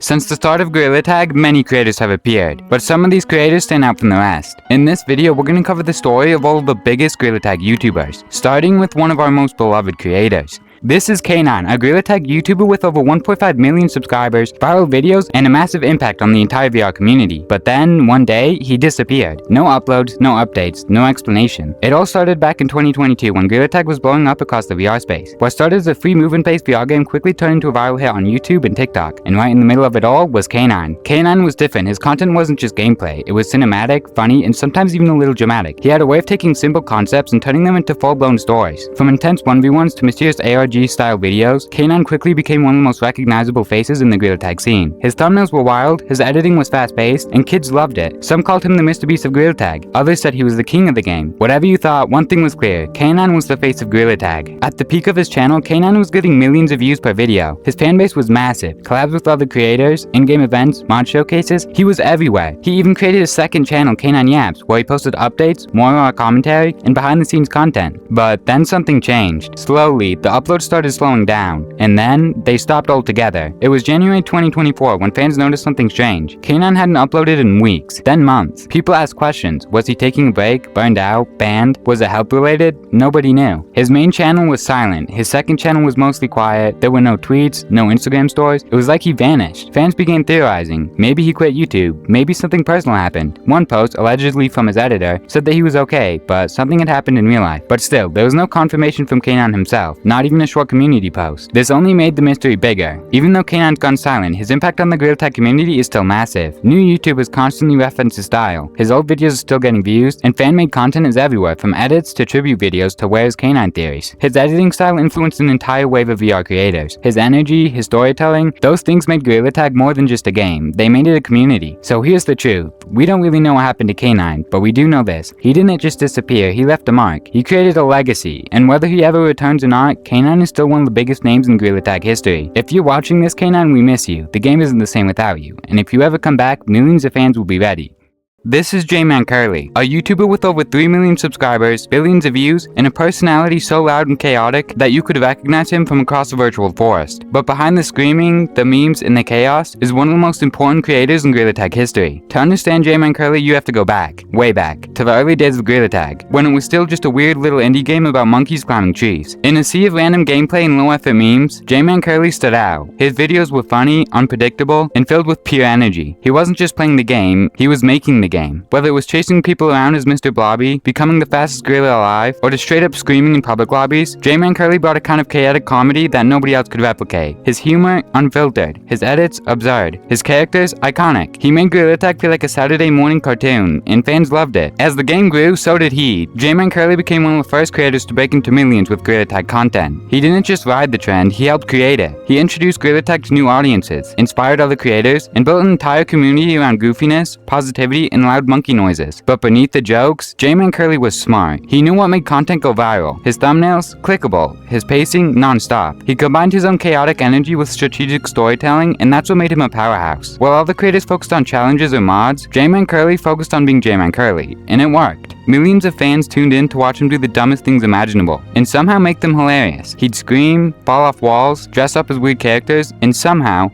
Since the start of Gtag, many creators have appeared, but some of these creators stand out from the rest. In this video, we're going to cover the story of all of the biggest Gtag YouTubers, starting with one of our most beloved creators. This is K9, a Gtag YouTuber with over 1.5 million subscribers, viral videos, and a massive impact on the entire VR community. But then, one day, he disappeared. No uploads, no updates, no explanation. It all started back in 2022 when Gtag was blowing up across the VR space. What started as a free movement-based VR game quickly turned into a viral hit on YouTube and TikTok. And right in the middle of it all was K9. K9 was different. His content wasn't just gameplay. It was cinematic, funny, and sometimes even a little dramatic. He had a way of taking simple concepts and turning them into full-blown stories. From intense 1v1s to mysterious ARG-style videos, K9 quickly became one of the most recognizable faces in the Gtag scene. His thumbnails were wild, his editing was fast-paced, and kids loved it. Some called him the Mr. Beast of Gtag. Others said he was the king of the game. Whatever you thought, one thing was clear. K9 was the face of Gtag. At the peak of his channel, K9 was getting millions of views per video. His fanbase was massive. Collabs with other creators, in-game events, mod showcases, he was everywhere. He even created a second channel, K9 Yaps, where he posted updates, more commentary, and behind-the-scenes content. But then something changed. Slowly, the uploads started slowing down, and then they stopped altogether. It was January 2024 when fans noticed something strange. K9 hadn't uploaded in weeks, then months. People asked questions. Was he taking a break? Burned out? Banned? Was it health related? Nobody knew. His main channel was silent. His second channel was mostly quiet. There were no tweets, no Instagram stories. It was like he vanished. Fans began theorizing. Maybe he quit YouTube. Maybe something personal happened. One post, allegedly from his editor, said that he was okay, but something had happened in real life. But still, there was no confirmation from K9 himself, not even a short community post. This only made the mystery bigger. Even though K9's gone silent, his impact on the Gtag community is still massive. New YouTubers constantly reference his style. His old videos are still getting views, and fan-made content is everywhere, from edits to tribute videos to Where's K9 theories. His editing style influenced an entire wave of VR creators. His energy, his storytelling, those things made Gtag more than just a game. They made it a community. So here's the truth. We don't really know what happened to K9, but we do know this. He didn't just disappear, he left a mark. He created a legacy, and whether he ever returns or not, K9 is still one of the biggest names in Gtag history. If you're watching this, K9, we miss you. The game isn't the same without you, and if you ever come back, millions of fans will be ready. This is JManCurly, a YouTuber with over 3 million subscribers, billions of views, and a personality so loud and chaotic that you could recognize him from across a virtual forest. But behind the screaming, the memes, and the chaos is one of the most important creators in Gtag history. To understand JManCurly, you have to go back, way back, to the early days of Gtag, when it was still just a weird little indie game about monkeys climbing trees. In a sea of random gameplay and low-effort memes, JManCurly stood out. His videos were funny, unpredictable, and filled with pure energy. He wasn't just playing the game, he was making the game. Whether it was chasing people around as Mr. Blobby, becoming the fastest gorilla alive, or just straight up screaming in public lobbies, JManCurly brought a kind of chaotic comedy that nobody else could replicate. His humor, unfiltered. His edits, absurd. His characters, iconic. He made Gtag feel like a Saturday morning cartoon, and fans loved it. As the game grew, so did he. JManCurly became one of the first creators to break into millions with Gtag content. He didn't just ride the trend, he helped create it. He introduced Gtag to new audiences, inspired other creators, and built an entire community around goofiness, positivity, and loud monkey noises. But beneath the jokes, JManCurly was smart. He knew what made content go viral. His thumbnails, clickable. His pacing, non-stop. He combined his own chaotic energy with strategic storytelling, and that's what made him a powerhouse. While other creators focused on challenges or mods, JManCurly focused on being JManCurly, and it worked. Millions of fans tuned in to watch him do the dumbest things imaginable, and somehow make them hilarious. He'd scream, fall off walls, dress up as weird characters, and somehow,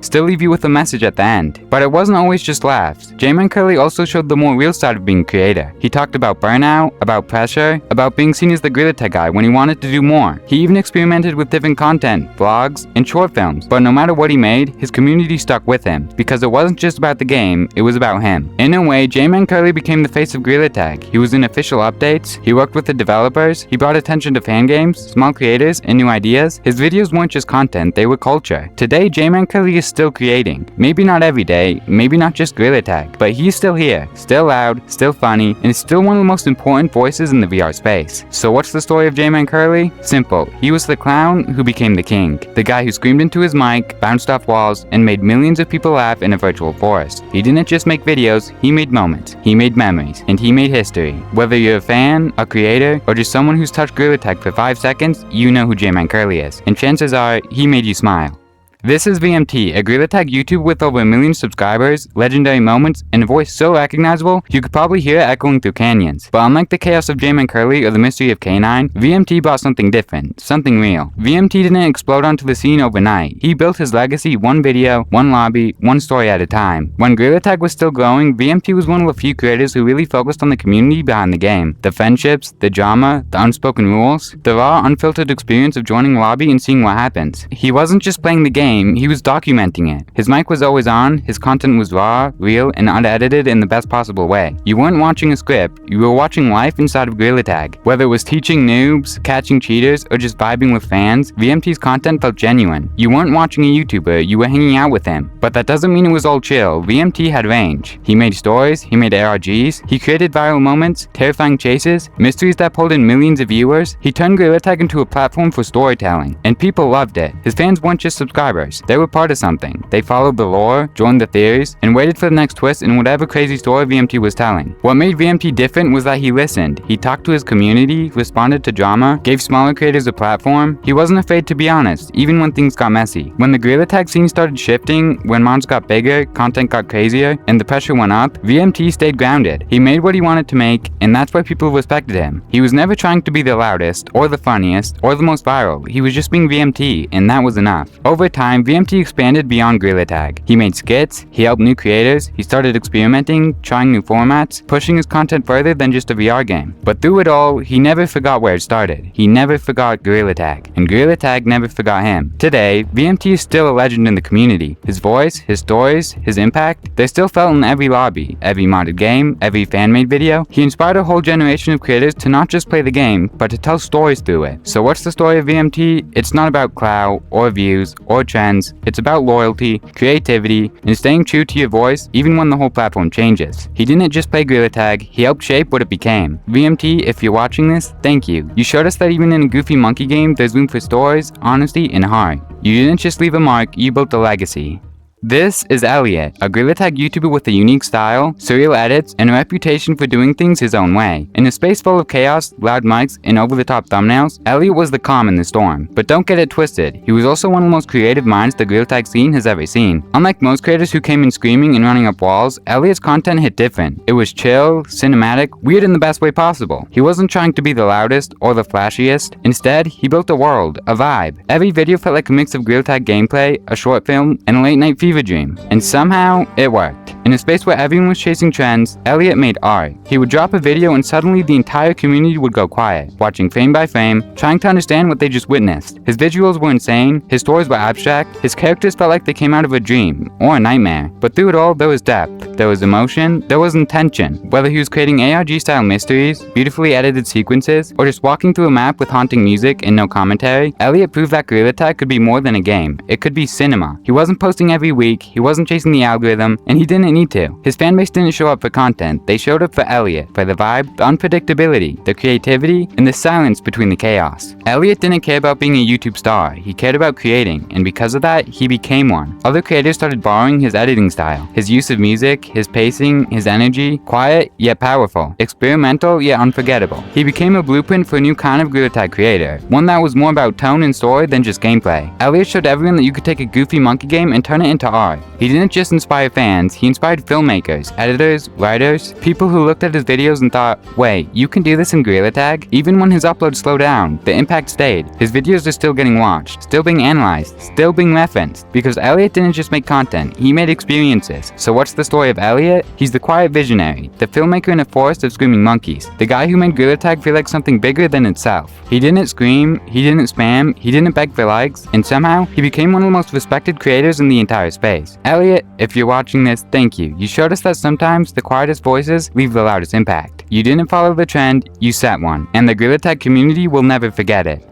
still leave you with a message at the end. But it wasn't always just laughs. JManCurly also showed the more real side of being a creator. He talked about burnout, about pressure, about being seen as the Gtag guy when he wanted to do more. He even experimented with different content, vlogs, and short films. But no matter what he made, his community stuck with him, because it wasn't just about the game, it was about him. In a way, JManCurly became the face of Gtag. He was in official updates, he worked with the developers, he brought attention to fan games, small creators, and new ideas. His videos weren't just content, they were culture. Today, JManCurly is still creating. Maybe not every day, maybe not just Gtag, but he's still here, still loud, still funny, and is still one of the most important voices in the VR space. So what's the story of JManCurly? Simple. He was the clown who became the king. The guy who screamed into his mic, bounced off walls, and made millions of people laugh in a virtual forest. He didn't just make videos, he made moments, he made memories, and he made history. Whether you're a fan, a creator, or just someone who's touched Gtag for 5 seconds, you know who JManCurly is, and chances are, he made you smile. This is VMT, a Gorilla Tag YouTuber with over 1 million subscribers, legendary moments, and a voice so recognizable you could probably hear it echoing through canyons. But unlike the chaos of JManCurly or the mystery of K9, VMT brought something different, something real. VMT didn't explode onto the scene overnight. He built his legacy one video, one lobby, one story at a time. When Gorilla Tag was still growing, VMT was one of the few creators who really focused on the community behind the game. The friendships, the drama, the unspoken rules, the raw, unfiltered experience of joining a lobby and seeing what happens. He wasn't just playing the game, he was documenting it. His mic was always on, his content was raw, real, and unedited in the best possible way. You weren't watching a script, you were watching life inside of Gorilla Tag. Whether it was teaching noobs, catching cheaters, or just vibing with fans, VMT's content felt genuine. You weren't watching a YouTuber, you were hanging out with him. But that doesn't mean it was all chill. VMT had range. He made stories, he made ARGs, he created viral moments, terrifying chases, mysteries that pulled in millions of viewers. He turned Gorilla Tag into a platform for storytelling, and people loved it. His fans weren't just subscribers, they were part of something. They followed the lore, joined the theories, and waited for the next twist in whatever crazy story VMT was telling. What made VMT different was that he listened. He talked to his community, responded to drama, gave smaller creators a platform. He wasn't afraid to be honest, even when things got messy. When the Gorilla Tag scene started shifting, when mods got bigger, content got crazier, and the pressure went up, VMT stayed grounded. He made what he wanted to make, and that's why people respected him. He was never trying to be the loudest, or the funniest, or the most viral. He was just being VMT, and that was enough. Over time, VMT expanded beyond Gorilla Tag. He made skits, he helped new creators, he started experimenting, trying new formats, pushing his content further than just a VR game. But through it all, he never forgot where it started. He never forgot Gorilla Tag, and Gorilla Tag never forgot him. Today, VMT is still a legend in the community. His voice, his stories, his impact, they're still felt in every lobby, every modded game, every fan-made video. He inspired a whole generation of creators to not just play the game, but to tell stories through it. So what's the story of VMT? It's not about clout, or views, or trends. It's about loyalty, creativity, and staying true to your voice even when the whole platform changes. He didn't just play Gorilla Tag, he helped shape what it became. VMT, if you're watching this, thank you. You showed us that even in a goofy monkey game, there's room for stories, honesty, and heart. You didn't just leave a mark, you built a legacy. This is Elliot, a Gorilla Tag YouTuber with a unique style, surreal edits, and a reputation for doing things his own way. In a space full of chaos, loud mics, and over-the-top thumbnails, Elliot was the calm in the storm. But don't get it twisted, he was also one of the most creative minds the Gorilla Tag scene has ever seen. Unlike most creators who came in screaming and running up walls, Elliot's content hit different. It was chill, cinematic, weird in the best way possible. He wasn't trying to be the loudest or the flashiest. Instead, he built a world, a vibe. Every video felt like a mix of Gorilla Tag gameplay, a short film, and a late-night fever dream. And somehow, it worked. In a space where everyone was chasing trends, Elliot made art. He would drop a video and suddenly the entire community would go quiet, watching frame by frame, trying to understand what they just witnessed. His visuals were insane, his stories were abstract, his characters felt like they came out of a dream, or a nightmare. But through it all, there was depth, there was emotion, there was intention. Whether he was creating ARG-style mysteries, beautifully edited sequences, or just walking through a map with haunting music and no commentary, Elliot proved that Gorilla Tag could be more than a game. It could be cinema. He wasn't posting every week, he wasn't chasing the algorithm, and he didn't need to. His fanbase didn't show up for content, they showed up for Elliot, for the vibe, the unpredictability, the creativity, and the silence between the chaos. Elliot didn't care about being a YouTube star, he cared about creating, and because of that, he became one. Other creators started borrowing his editing style, his use of music, his pacing, his energy, quiet yet powerful, experimental yet unforgettable. He became a blueprint for a new kind of Gorilla Tag creator, one that was more about tone and story than just gameplay. Elliot showed everyone that you could take a goofy monkey game and turn it into art. He didn't just inspire fans, he inspired filmmakers, editors, writers, people who looked at his videos and thought, wait, you can do this in Gorilla Tag? Even when his uploads slowed down, the impact stayed. His videos are still getting watched, still being analyzed, still being referenced, because Elliot didn't just make content, he made experiences. So what's the story of Elliot? He's the quiet visionary, the filmmaker in a forest of screaming monkeys, the guy who made Gorilla Tag feel like something bigger than itself. He didn't scream, he didn't spam, he didn't beg for likes, and somehow, he became one of the most respected creators in the entire space. Elliot, if you're watching this, thank you. You showed us that sometimes the quietest voices leave the loudest impact. You didn't follow the trend, you set one, and the Gorilla Tag community will never forget it.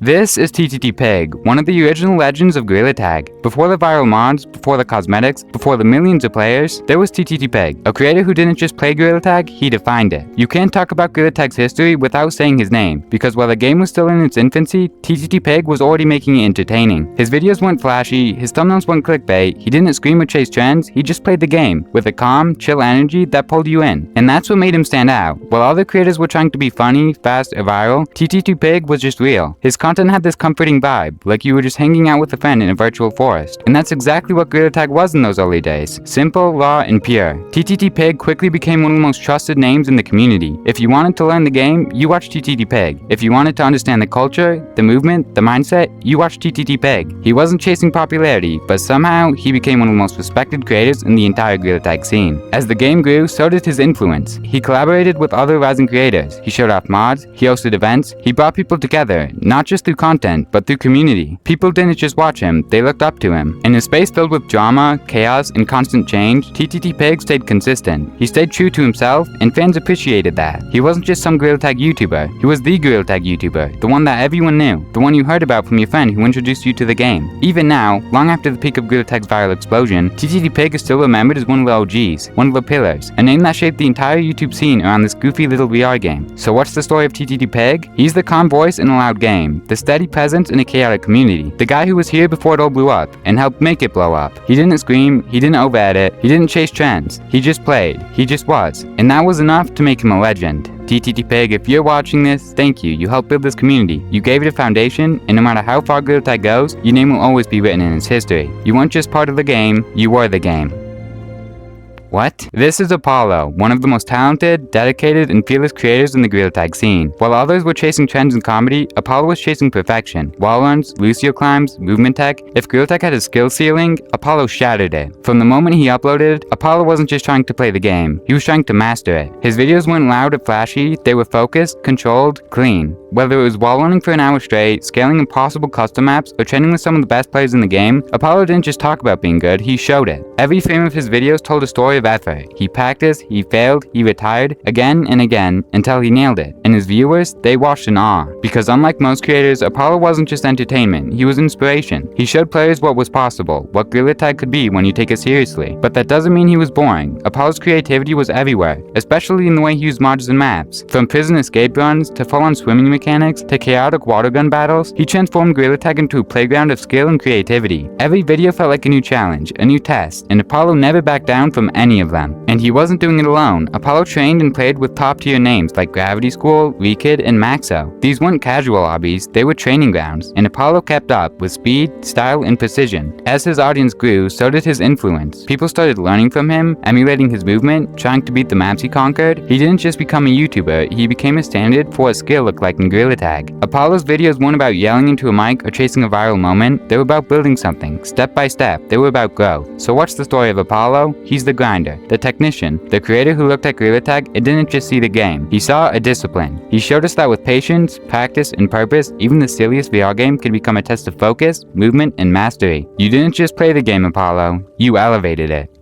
This is TTDPig, one of the original legends of Gorilla Tag. Before the viral mods, before the cosmetics, before the millions of players, there was TTDPig, a creator who didn't just play Gorilla Tag, he defined it. You can't talk about Gorilla Tag's history without saying his name, because while the game was still in its infancy, TTDPig was already making it entertaining. His videos weren't flashy, his thumbnails weren't clickbait, he didn't scream or chase trends, he just played the game, with a calm, chill energy that pulled you in. And that's what made him stand out. While other creators were trying to be funny, fast, or viral, TTDPig was just real. His content content had this comforting vibe, like you were just hanging out with a friend in a virtual forest. And that's exactly what Gtag was in those early days. Simple, raw, and pure. TTDPig quickly became one of the most trusted names in the community. If you wanted to learn the game, you watched TTDPig. If you wanted to understand the culture, the movement, the mindset, you watched TTDPig. He wasn't chasing popularity, but somehow he became one of the most respected creators in the entire Gtag scene. As the game grew, so did his influence. He collaborated with other rising creators. He showed off mods, he hosted events, he brought people together, not just through content, but through community. People didn't just watch him, they looked up to him. In a space filled with drama, chaos, and constant change, TTDPig stayed consistent. He stayed true to himself, and fans appreciated that. He wasn't just some Gtag YouTuber, he was the Gtag YouTuber, the one that everyone knew, the one you heard about from your friend who introduced you to the game. Even now, long after the peak of Gtag's viral explosion, TTDPig is still remembered as one of the OGs, one of the pillars, a name that shaped the entire YouTube scene around this goofy little VR game. So what's the story of TTDPig? He's the calm voice in a loud game, the steady presence in a chaotic community, the guy who was here before it all blew up, and helped make it blow up. He didn't scream, he didn't over-edit, he didn't chase trends, he just played, he just was, and that was enough to make him a legend. TTDPig, if you're watching this, thank you. You helped build this community. You gave it a foundation, and no matter how far Gtag goes, your name will always be written in its history. You weren't just part of the game, you were the game. What? This is Apollo, one of the most talented, dedicated, and fearless creators in the Gtag scene. While others were chasing trends in comedy, Apollo was chasing perfection. Wall runs, Lucio climbs, movement tech. If Gtag had a skill ceiling, Apollo shattered it. From the moment he uploaded, Apollo wasn't just trying to play the game, he was trying to master it. His videos weren't loud or flashy, they were focused, controlled, clean. Whether it was wall running for an hour straight, scaling impossible custom maps, or training with some of the best players in the game, Apollo didn't just talk about being good, he showed it. Every frame of his videos told a story of effort. He practiced, he failed, he retired, again and again, until he nailed it. And his viewers, they watched in awe. Because unlike most creators, Apollo wasn't just entertainment, he was inspiration. He showed players what was possible, what Gtag could be when you take it seriously. But that doesn't mean he was boring. Apollo's creativity was everywhere, especially in the way he used mods and maps. From prison escape runs, to full-on swimming mechanics, to chaotic water gun battles, he transformed Gtag into a playground of skill and creativity. Every video felt like a new challenge, a new test, and Apollo never backed down from any of them. And he wasn't doing it alone. Apollo trained and played with top-tier names like Gravity School, Rekid, and Maxo. These weren't casual hobbies, they were training grounds, and Apollo kept up with speed, style, and precision. As his audience grew, so did his influence. People started learning from him, emulating his movement, trying to beat the maps he conquered. He didn't just become a YouTuber, he became a standard for what skill looked like in Gtag. Apollo's videos weren't about yelling into a mic or chasing a viral moment, they were about building something, step by step. They were about growth. So what's the story of Apollo? He's the grinder, the technician, the creator who looked at Gtag and didn't just see the game. He saw a discipline. He showed us that with patience, practice, and purpose, even the silliest VR game can become a test of focus, movement, and mastery. You didn't just play the game, Apollo. You elevated it.